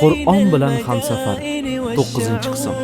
Qur'on bilan hamsafar 9-qism.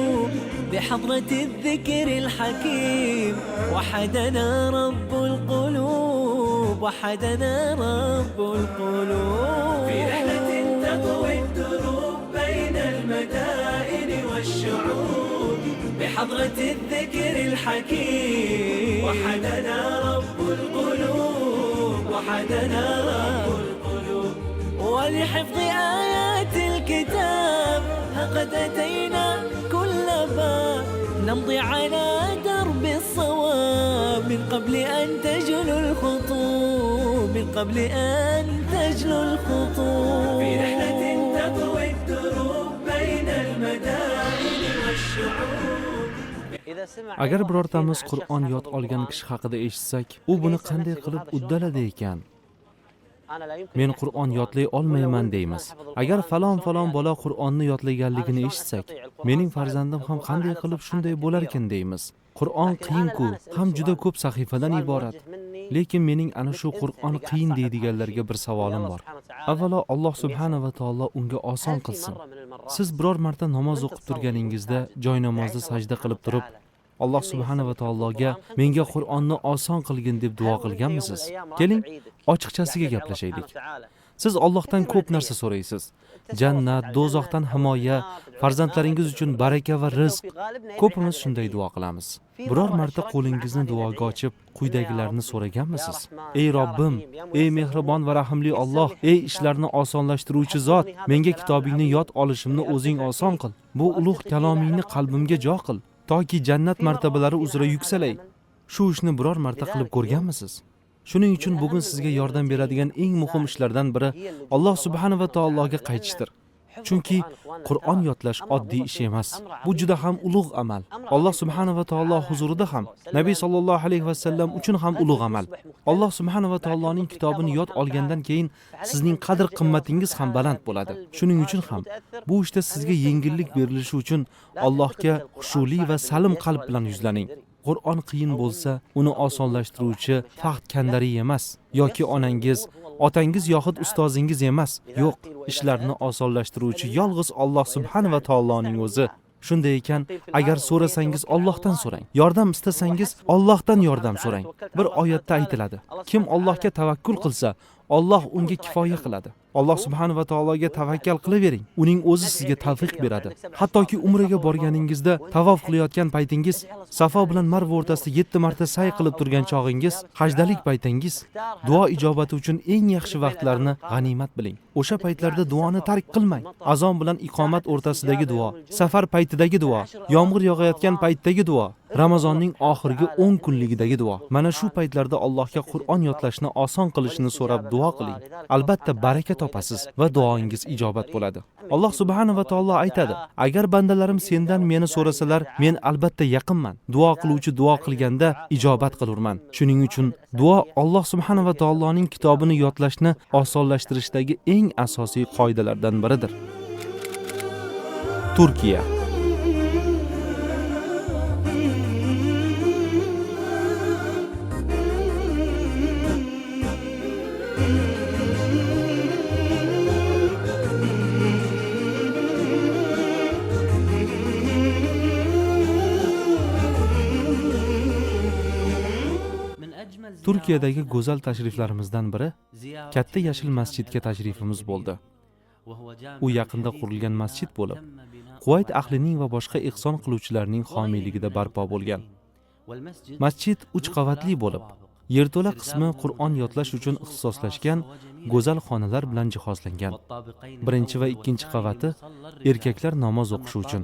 بحضرة الذكر الحكيم وحدنا رب القلوب وحدنا رب القلوب في رحلة تطوي الدروب بين المدائن والشعوب بحضرة الذكر الحكيم وحدنا رب القلوب وحدنا رب القلوب ولحفظ آيات الكتاب لقد أتينا كل باب نمضي على درب الصواب من قبل أن تجلو الخطوب من قبل أن تجلو الخطوب في رحلة تطوي الدروب بين المدائن والشعوب. Agar birortamiz Qur'on yod olgan kishi haqida eshitsak, u buni qanday qilib uddaladi ekan? Men Qur'on yodlay olmayman deymiz. Agar falon bola Qur'onni yodlaganligini eshitsak, mening farzandim ham qanday qilib shunday bo'larkin deymiz. Qur'on qiyin-ku, ham juda ko'p sahifadan iborat. Lekin mening ana shu Qur'on qiyin deydiganlarga bir savolim bor. Avvalo Alloh subhanahu va taolo unga oson qilsin. Siz biror marta namoz o'qib turganingizda joynamozda sajda qilib turib, Alloh subhanahu va taologa menga Qur'onni oson qilgin deb duo qilganmisiz? Keling, ochiqchasiga gaplashaylik. Siz Allohdan ko'p narsa so'raysiz. Jannat, do'zaxdan himoya, farzandlaringiz uchun baraka va rizq. Ko'pimiz shunday duo qilamiz. Biror marta qo'lingizni duoga ochib, quyidagilarni so'raganmisiz? Ey Robbim, ey mehribon va rahimli Alloh, ey ishlarni osonlashtiruvchi zot, menga kitobingni yod olishimni o'zing oson qil. Bu ulug' kalomingni qalbimga jo qil, toki jannat martabalari uzra yuksalay. Shu ishni biror marta qilib ko'rganmisiz? Shuning uchun bugun sizga yordam beradigan eng muhim ishlardan biri Alloh subhanahu va taologa qaytishdir. Chunki Qur'on yodlash oddiy ish emas. Bu juda ham ulug' amal. Alloh subhanahu va taolo huzurida ham, Nabiy sallallohu alayhi va sallam uchun ham ulug' amal. Alloh subhanahu va taoloning kitobini yod olgandan keyin sizning qadr qimmatingiz ham baland bo'ladi. Shuning uchun ham bu ishda sizga yengillik berilishi uchun Allohga xushuli va salim qalb bilan yuzlaning. Qur'on qiyin bo'lsa, uni osonlashtiruvchi faqat kandari emas, yoki onangiz, otangiz yoxud ustozingiz emas. Yo'q, ishlarni osonlashtiruvchi yolg'iz Alloh subhanahu va taoloning o'zi. Shunday ekan, agar so'rasangiz Allohdan so'rang. Yordam istasangiz Allohdan yordam so'rang. Bir oyatda aytiladi: kim Allohga tavakkul qilsa, Alloh unga kifoya qiladi. Alloh subhanahu va taologa tavakkal qilavering. Uning o'zi sizga tavfiq beradi. Hattoki umraga borganingizda tavof qilayotgan paytingiz, Safo bilan Marva o'rtasida 7 marta sa'y qilib turgan chog'ingiz, hajdalik paytingiz, duo ijobati uchun eng yaxshi vaqtlarni g'animat biling. O'sha paytlarda duoni tark qilmang. Azon bilan iqomat o'rtasidagi duo, safar paytidagi duo, yomg'ir yog'ayotgan paytdagi duo, Ramazonning oxirgi 10 kunligidagi duo. Mana shu paytlarda Allohga Qur'on yodlashni oson qilishini so'rab duo qiling. Albatta baraka topasiz va duoingiz ijobat bo'ladi. Alloh subhanahu va taolo aytadi: agar bandalarim sendan meni so'rasalar, men albatta yaqinman. Duo qiluvchi duo qilganda ijobat qilurman. Shuning uchun duo Alloh subhanahu va taoloning kitobini yodlashni osonlashtirishdagi eng asosiy qoidalardan biridir. Turkiya. Turkiyadagi go'zal tashriflarimizdan biri katta yashil masjidga tashrifimiz bo'ldi. U yaqinda qurilgan masjid bo'lib, Quvayt ahlining va boshqa ihson qiluvchilarning homiyligida barpo bo'lgan. Masjid 3 qavatli bo'lib, yerto'la qismi Qur'on yodlash uchun ixtisoslashgan go'zal xonalar bilan jihozlangan. Birinchi va ikkinchi qavati erkaklar namoz o'qishi uchun,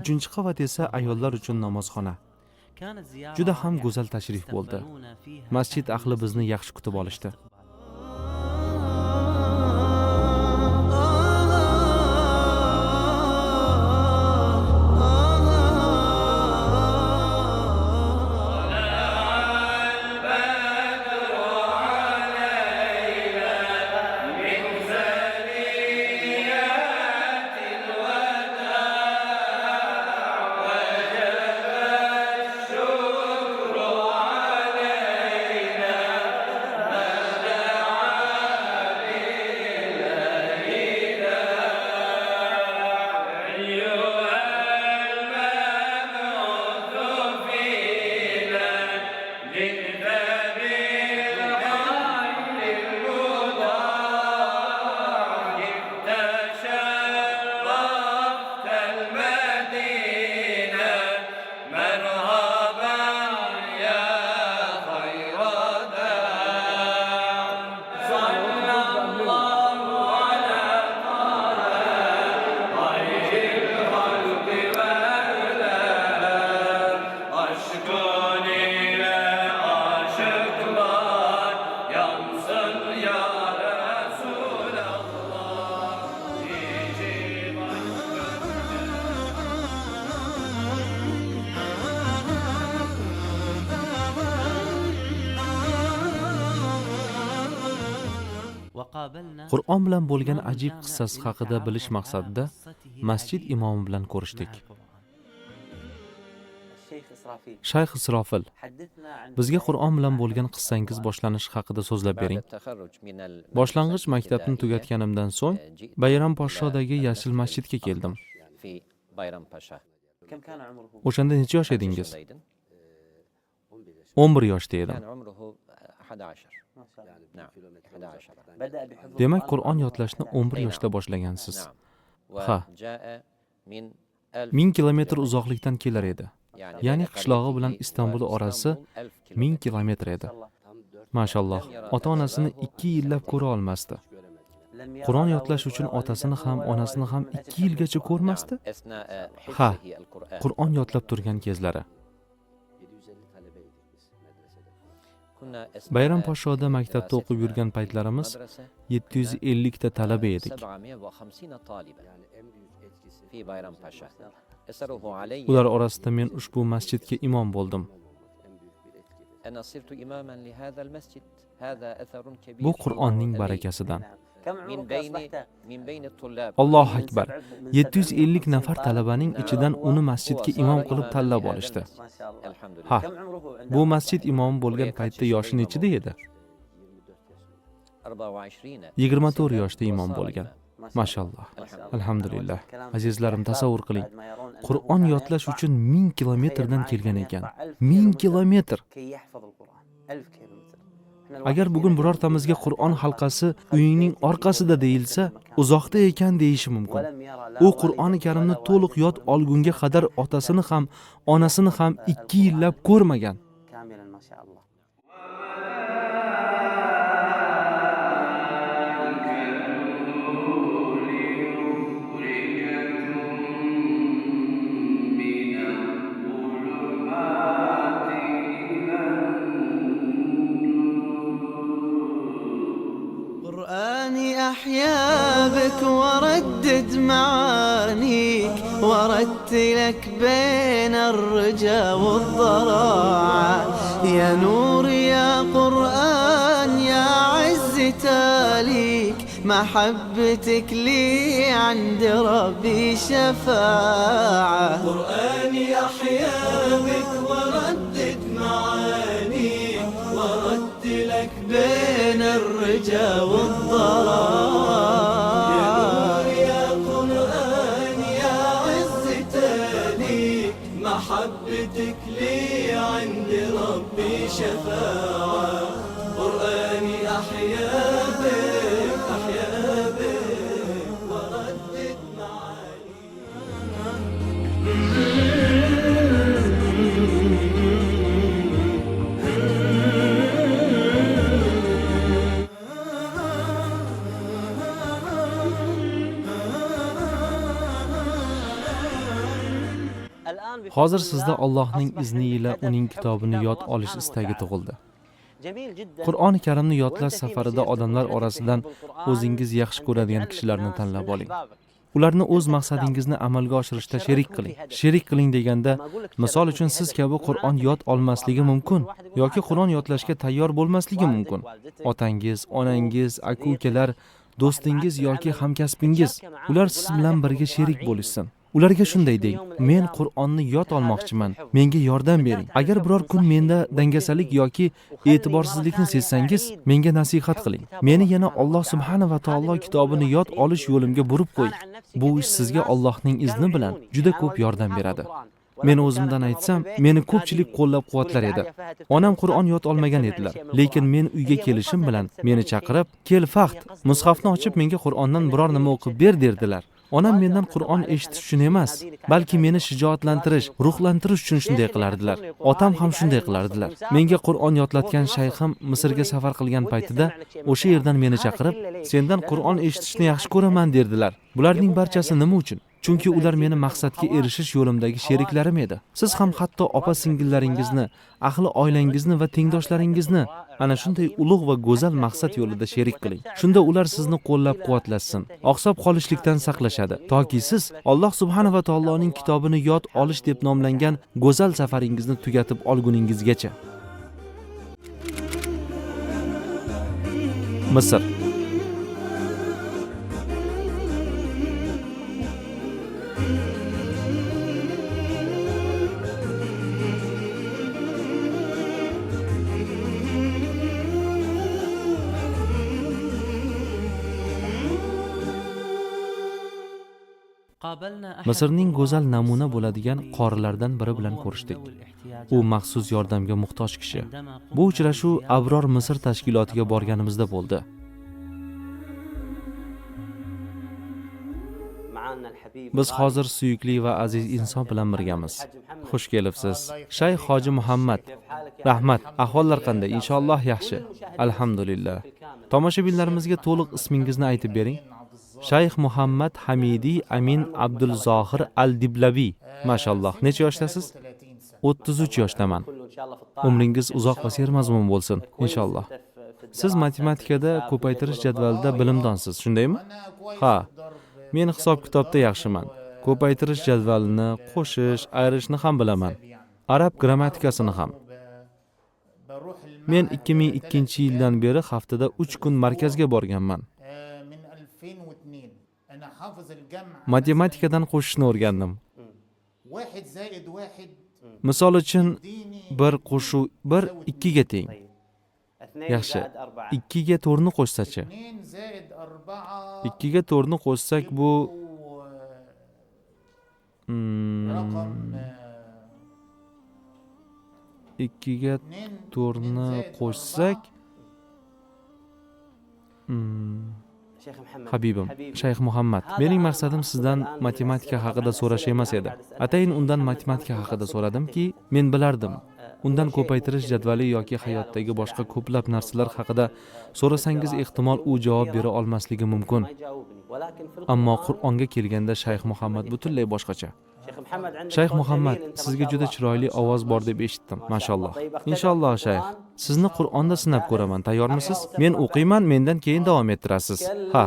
uchinchi qavat esa ayollar uchun namozxona. Juda ham go'zal tashrif bo'ldi. Masjid ahli bizni yaxshi kutib olishdi. Qur'on bilan bo'lgan ajib qissasi haqida bilish maqsadida masjid imomi bilan ko'rishdik. Shayx Isrofil, bizga Qur'on bilan bo'lgan qissangiz boshlanishi haqida so'zlab bering. Boshlang'ich maktabni tugatganimdan so'ng Bayram Poshshodagi Yashil masjidga keldim. O'shanda necha yosh edingiz? 11 yoshda edim. Demak, Qur'on yodlashni 11 yoshda boshlagansiz. Ha. 1000 kilometr uzoqlikdan kelar edi. Ya'ni qishlog'i bilan Istanbul orasi 1000 kilometr edi. Mashalloh, ota-onasini 2 yillab ko'ra olmasdi. Qur'on yodlash uchun otasini ham, onasini ham 2 yilgacha ko'rmasdi? Ha, Qur'on yodlab turgan kezlari. Bayram Poshshoda maktabda o'qib yurgan paytlarimiz 750 ta talaba edik. Ular orasida men ushbu masjidga imom bo'ldim. Bu Qur'onning barakasidan. Allohu akbar. 750 nafar talabaning ichidan uni masjidga imom qilib tanlab olishdi. Ha, bu masjid imomi bo'lgan paytda yoshi nechida edi? 24 yoshda imom bo'lgan. Mashalloh. Alhamdulillah. Azizlarim, tasavvur qiling. Qur'on yodlash uchun 1000 kilometrdan kelgan ekan. 1000 kilometr. Agar bugun birortamizga Qur'on halqasi uyingning orqasida deyilsa, uzoqda ekan deyishi mumkin. U Qur'oni Karimni to'liq yod olgunga qadar otasini ham, onasini ham 2 yillab ko'rmagan. أحيا بك وردد معانيك ورتلك بين الرجا والضراعة يا نور يا قرآن يا عز تاليك محبتك لي عند ربي شفاعة قرآني أحيا بك وردد معانيك ورتلك بين الرجا والضراعة يا قرآن يا عز تاليك محبتك لي عند ربي شفاعة قرآني أحيا بك وردد Hozir sizda Allohning izni ila uning kitobini yod olish istagi tug'ildi. Qur'oni Karimni yodlash safarida odamlar orasidan o'zingiz yaxshi ko'radigan kishilarni tanlab oling. Ularni o'z maqsadingizni amalga oshirishda sherik qiling. Sherik qiling deganda, misol uchun siz kabi Qur'on yod olmasligi mumkin yoki Qur'on yodlashga tayyor bo'lmasligi mumkin. Otangiz, onangiz, aka-ukalar, do'stingiz yoki hamkasbingiz, ular siz bilan birga sherik bo'lishsin. Ularga shunday deng: men Qur'onni yod olmoqchiman, menga yordam bering. Agar biror kun menda dangasalik yoki e'tiborsizlikni sezsangiz, menga nasihat qiling. Meni yana Alloh subhanahu va taolo kitobini yod olish yo'limga burib qo'ying. Bu ish sizga Allohning izni bilan juda ko'p yordam beradi. Men o'zimdan aytsam, meni ko'pchilik qo'llab-quvvatlar edi. Onam Qur'on yod olmagan edilar, lekin men uyga kelishim bilan meni chaqirib, "Kel Faxt, mushafni ochib menga Qur'ondan biror nima o'qib ber" derdilar. Onam mendan Qur'on eshitish uchun emas, balki meni shijoatlantirish, ruhlantirish uchun shunday qilardilar. Otam ham shunday qilardilar. Menga Qur'on yodlatgan shayxim Misrga safar qilgan paytida o'sha yerdan meni chaqirib, "Sendan Qur'on eshitishni yaxshi ko'raman" derdilar. Bularning barchasi nima uchun? Chunki ular meni maqsadga erishish yo'limdagi sheriklarim edi. Siz ham hatto opa-singillaringizni, ahli oilangizni va tengdoshlaringizni ana shunday ulug' va go'zal maqsad yo'lida sherik qiling. Shunda ular sizni qo'llab-quvvatlasin, oqsab qolishlikdan saqlashadi, toki siz Alloh subhanahu va taoloning kitobini yod olish deb nomlangan go'zal safaringizni tugatib olguningizgacha. Misr Misrning go'zal namuna bo'ladigan qorilardan biri bilan ko'rishdik. U maxsus yordamga muhtoj kishi. Bu uchrashuv Abror Misr tashkilotiga borganimizda bo'ldi. Biz hozir suyukli va aziz inson bilan birgamiz. Xush kelibsiz. Shayx Hoji Muhammad. Rahmat. Ahvollar qanday? Inshaalloh yaxshi. Alhamdulillah. Tomoshabinlarimizga to'liq ismingizni aytib bering. Shayx Muhammad Hamidi Amin Abdulzohir Al-Diblavi. Mashalloh. Necha yoshdasiz? 33 yoshdaman. Umringiz uzoq va sermazmun bo'lsin, inshaalloh. Siz matematikada ko'paytirish jadvalida bilimdonsiz, shundaymi? Ha. Men hisob-kitobda yaxshiman. Ko'paytirish jadvalini, qo'shish, ayirishni ham bilaman. Arab grammatikasini ham. Men 2002-yildan beri haftada 3 kun markazga borganman. Matematikadan qo'shishni o'rgandim. Misol uchun bir qo'shuv 1 2 ga teng. Yaxshi. 2 ga 4 ni qo'shsachi? 2 ga 4 ni qo'shsak bu 2 ga 4 ni qo'shsak Habibim, Shayx Muhammad, mening maqsadim sizdan matematika haqida so'rash emas edi. Atayin undan matematika haqida so'radimki, men bilardim. Undan ko'paytirish jadvali yoki hayotdagi boshqa ko'plab narsalar haqida so'rasangiz ehtimol u javob bera olmasligi mumkin. Ammo Qur'onga kelganda Shayx Muhammad butunlay boshqacha. Shayx Muhammad, sizga juda chiroyli ovoz bor deb eshitdim, mashalloh. Inshaalloh Shayx, sizni Qur'onda sinab ko'raman. Tayyormisiz? Men o'qiyman, mendan keyin davom ettirasiz. Ha.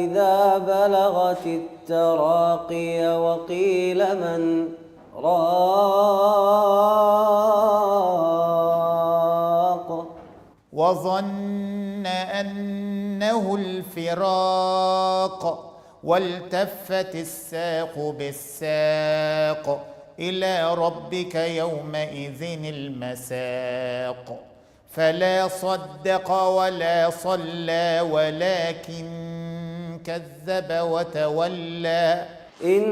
إذا بلغت التراقي وقيل من راق وظن أنه الفراق والتفت الساق بالساق إلى ربك يومئذ المساق فلا صدق ولا صلى ولكن كذب وتولى إن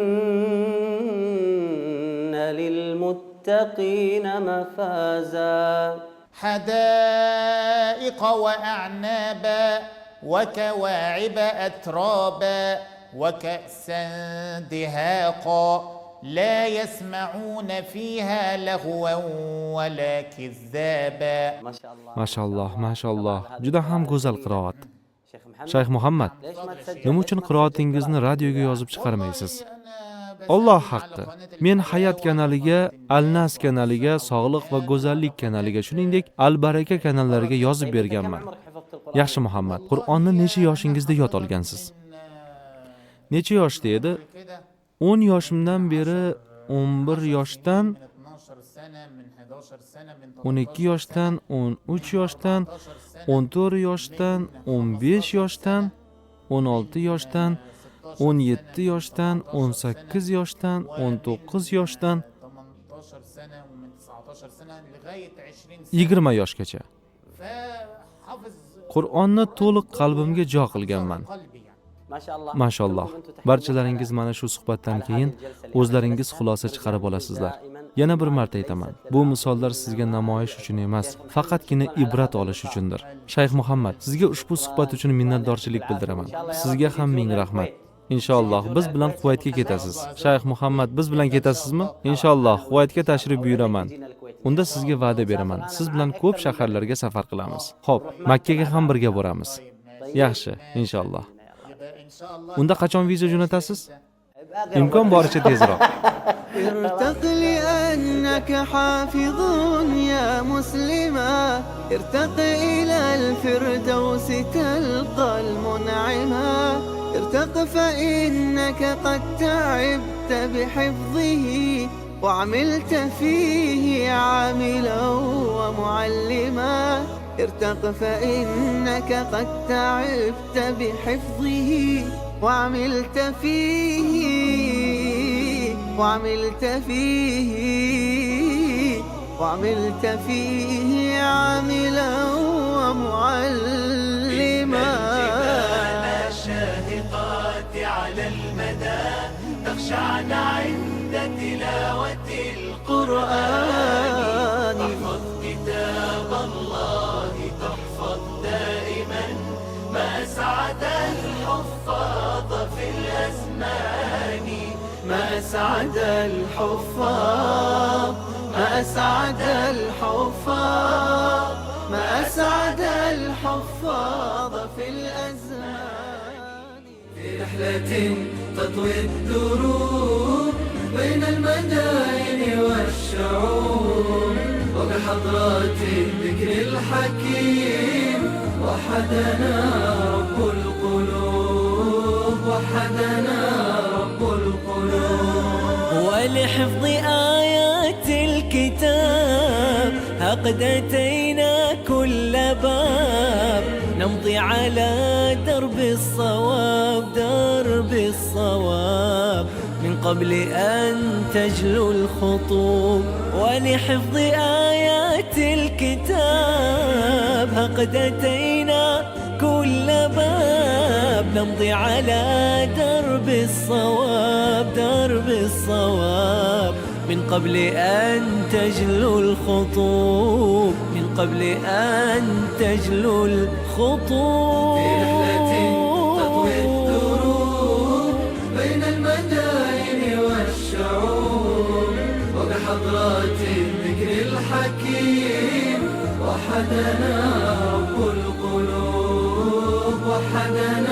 للمتقين مفازا حدائق وأعنابا وكواعب أترابا وكأسا دهاقا لا يسمعون فيها لغوا ولا كذابا Mashalloh, mashalloh. Juda ham go'zal qiroat. Shayx Muhammad, nima uchun qiroatingizni radioga yozib chiqarmaysiz? Alloh haqqi. Men Hayot kanaliga, Al-Nas kanaliga, Sog'liq va go'zallik kanaliga, shuningdek, Al-Baraka kanallariga yozib berganman. Yaxshi Muhammad, Qur'onni necha yoshingizda yod olgansiz? Necha yoshda edi? 10 yoshimdan beri, 11 yoshdan, 12 yoshdan, 13 yoshdan, 14 yoshdan, 15 yoshdan, 16 yoshdan, 17 yoshdan, 18 yoshdan, 19 yoshdan, 20 yoshgacha. Qur'onni to'liq qalbimga jo qilganman. Mashalloh. Barchalaringiz mana shu suhbatdan keyin o'zlaringiz xulosa chiqarib olasizlar. Yana bir marta aytaman. Bu misollar sizga namoyish uchun emas, faqatgina ibrat olish uchundir. Shayx Muhammad, sizga ushbu suhbat uchun minnatdorchilik bildiraman. Sizga ham ming rahmat. Inshaalloh biz bilan Kuvaytga ketasiz. Shayx Muhammad, biz bilan ketasizmi? Inshaalloh Kuvaytga tashrif buyuraman. Unda sizga va'da beraman. Siz bilan ko'p shaharlarga safar qilamiz. Xo'p, Makka ga ham birga boramiz. Yaxshi, inshaalloh. Unda qachon viza jo'natasiz? Imkon boricha tezroq. ارتق لأنك حافظ يا مسلما ارتق إلى الفردوس تلقى المنعما ارتق فإنك قد تعبت بحفظه وعملت فيه عاملا ومعلما ارتق فإنك قد تعبت بحفظه وعملت فيه عاملا ومعلما الجبال شاهقات على المدى تخشعن عند تلاوة القرآن. احفظ كتاب الله تحفظ دائما، ما أسعد الحفاظ في الأزمان، ما أسعد الحفاظ، ما أسعد الحفاظ، ما أسعد الحفاظ في الأزمان. في رحلة تطوي الدروب بين المدائن والشعوب، وبحضرات الذكر الحكيم وحدنا رب القلوب، وحدنا رب القلوب. ولحفظ آيات الكتاب قد أتينا كل باب، نمضي على درب الصواب، درب الصواب، من قبل أن تجلو الخطوب. ولحفظ آيات الكتاب قد أتينا كل باب، نمضي على درب الصواب، درب الصواب، من قبل أن تجلو الخطوب، من قبل أن تجلو الخطوب. في رحلة تطوي الدروب بين المدائن والشعوب، وبحضرات الذكر الحكيم وحدنا رب القلوب، وحدنا